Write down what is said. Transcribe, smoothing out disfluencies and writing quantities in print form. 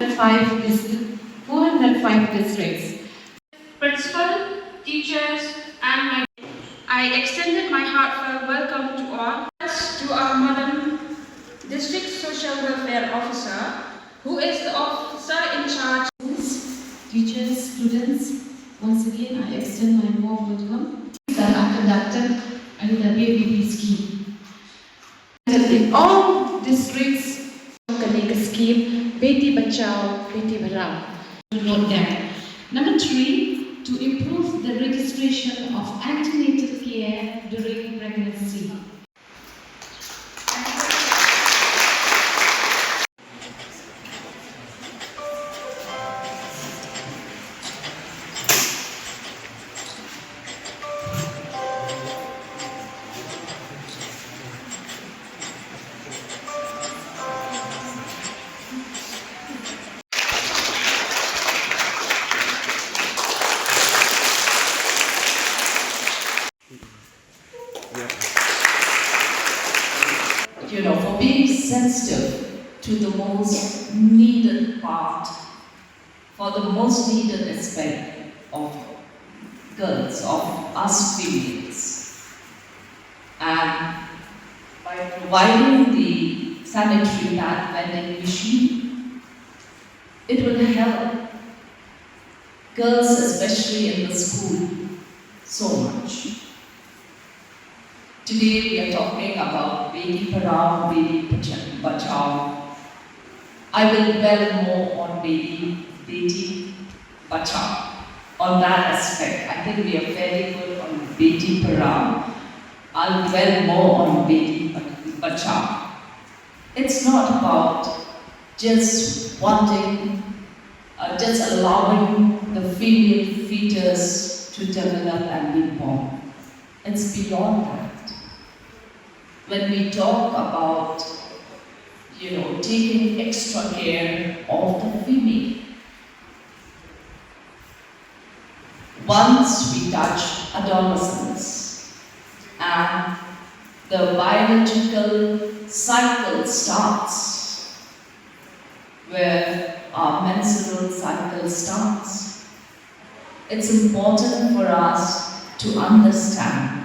405 districts. Principal, teachers, and my I extended my heartfelt welcome to all. To our Madam District Social Welfare Officer, who is the officer in charge. Teachers, students, once again I extend my warm welcome that are conducted under the BBB scheme. In all districts, make a scheme, Beti Bachao, Beti Padhao. To note them. Number 3, to improve the registration of antenatal care during pregnancy. For being sensitive to the most needed part, for the most needed aspect of girls, of us females. And by providing the sanitary pad vending machine, it will help girls, especially in the school, so much. Today we are talking about Beti Padhao, Beti Bachao. I will dwell more on Beti Bachao, on that aspect. I think we are fairly good on Beti Padhao. I'll dwell more on Beti Bachao. It's not about just wanting, just allowing the female fetus to develop and be born. It's beyond that. When we talk about, taking extra care of the female, once we touch adolescence and the biological cycle starts, where our menstrual cycle starts, it's important for us to understand